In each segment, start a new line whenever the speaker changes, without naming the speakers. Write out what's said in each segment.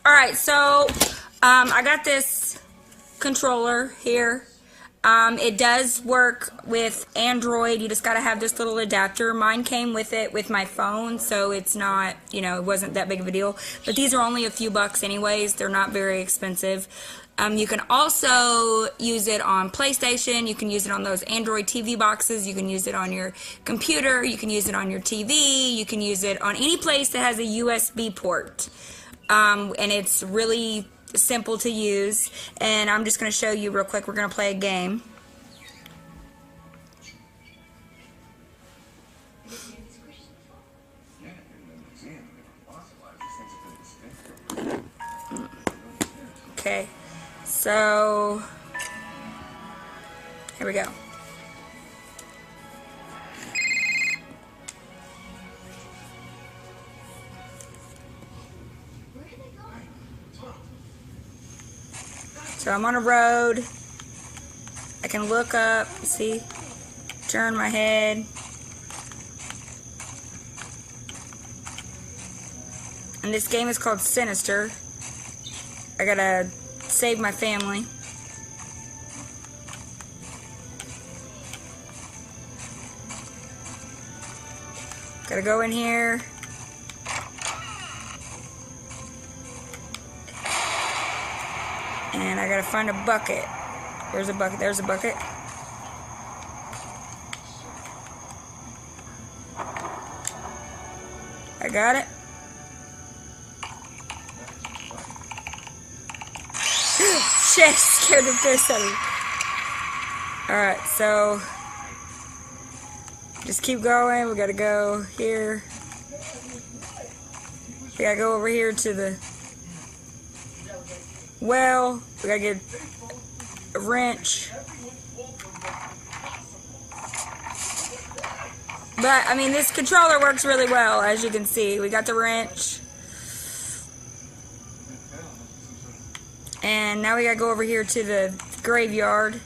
Alright, so I got this controller here. It does work with Android. You just got to have this little adapter. Mine came with it with my phone, so it's not, you know, it wasn't that big of a deal. But these are only a few bucks anyways. They're not very expensive. You can also use it on PlayStation. You can use it on those Android TV boxes. You can use it on your computer. You can use it on your TV. You can use it on any place that has a USB port. And it's really simple to use. And I'm just going to show you real quick. We're going to play a game. Okay. So, here we go. So I'm on a road. I can look up, see, turn my head. And this game is called Sinister. I gotta save my family. Gotta go in here. And I gotta find a bucket. There's a bucket. There's a bucket. I got it. Shit, scared the piss out of me. Alright, so just keep going. We gotta go here. We gotta go over here to the well. We gotta get a wrench. But, I mean, this controller works really well, as you can see. We got the wrench. And now we gotta go over here to the graveyard.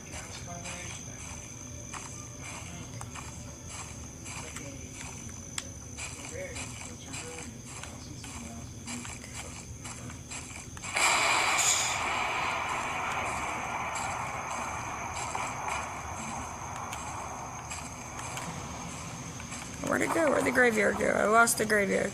Where'd it go? Where'd the graveyard go? I lost the graveyard.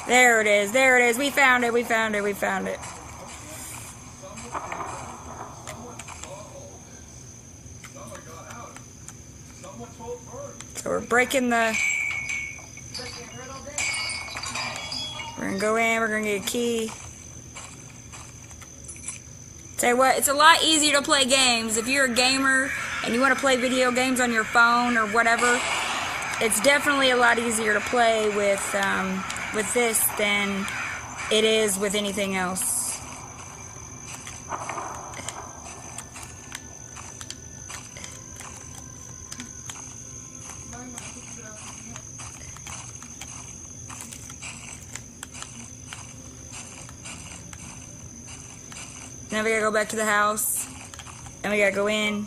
There it is. There it is. We found it. We found it. We found it. So we're breaking the... We're going to go in. We're going to get a key. Tell you what, it's a lot easier to play games. If you're a gamer and you want to play video games on your phone or whatever, it's definitely a lot easier to play with this than it is with anything else. Now we gotta go back to the house, and we gotta go in.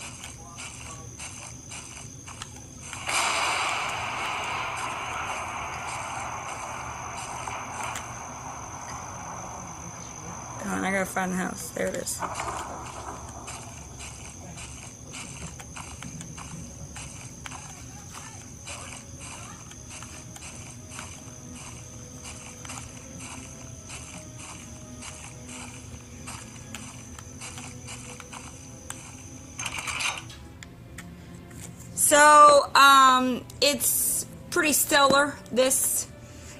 Hold on, I gotta find the house. There it is. So, it's pretty stellar, this,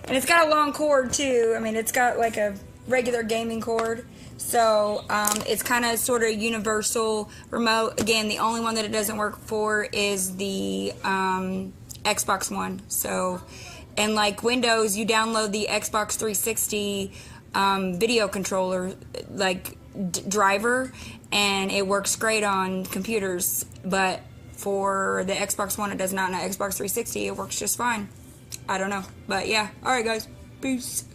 and it's got a long cord too. I mean, it's got like a regular gaming cord, so it's kind of sort of universal remote. Again, the only one that it doesn't work for is the Xbox One. So, and like Windows, you download the Xbox 360 video controller, like driver, and it works great on computers, but For the Xbox One, it does not. On the Xbox 360, it works just fine. I don't know. But yeah. Alright, guys. Peace.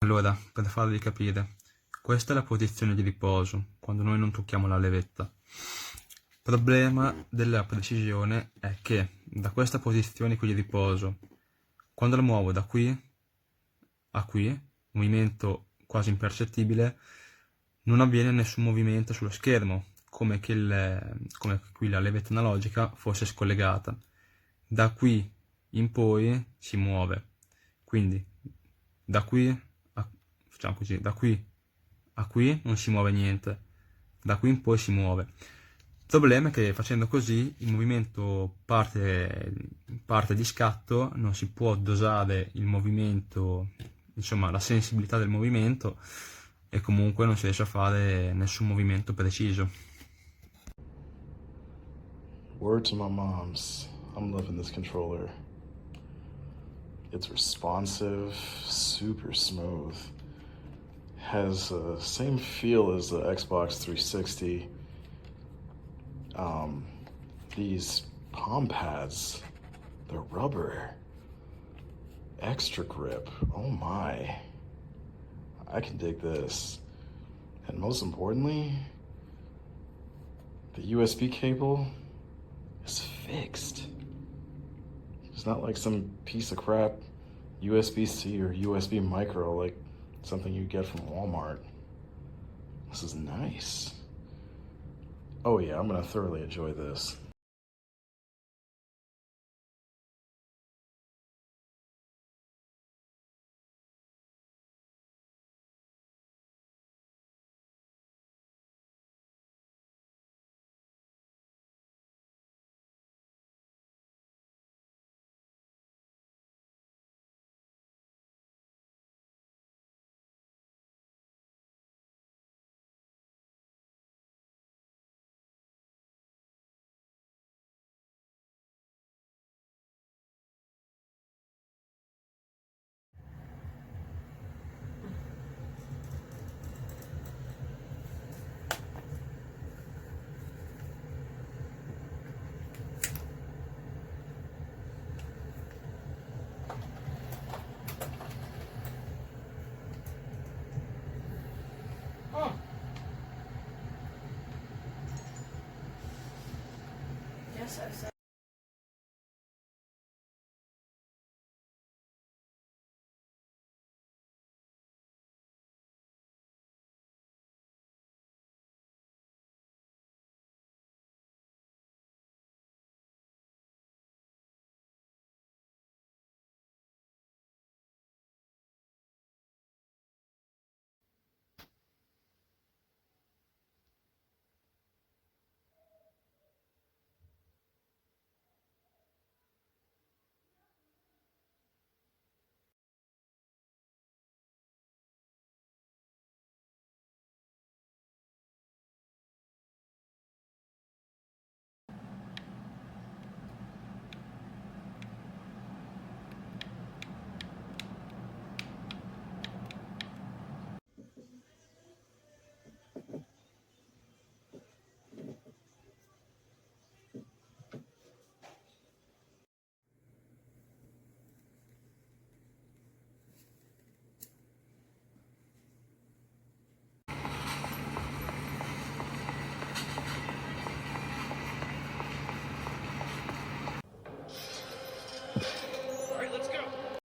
Allora, per farvi capire, questa è la posizione di riposo, quando noi non tocchiamo la levetta. Il problema della precisione è che da questa posizione qui di riposo, quando la muovo da qui a qui, movimento quasi impercettibile, non avviene nessun movimento sullo schermo, come qui la levetta analogica fosse scollegata. Da qui in poi si muove, quindi da qui facciamo così, da qui a qui non si muove niente, da qui in poi si muove. Il problema è che facendo così il movimento parte di scatto, non si può dosare il movimento, insomma la sensibilità del movimento, e comunque non si riesce a fare nessun movimento preciso.
Word to my moms, I'm loving this controller. It's responsive, super smooth. Has the same feel as the Xbox 360. These palm pads, they're rubber. Extra grip, oh my. I can dig this. And most importantly, the USB cable is fixed. It's not like some piece of crap USB-C or USB micro like something you get from Walmart. This is nice. Oh yeah, I'm gonna thoroughly enjoy this.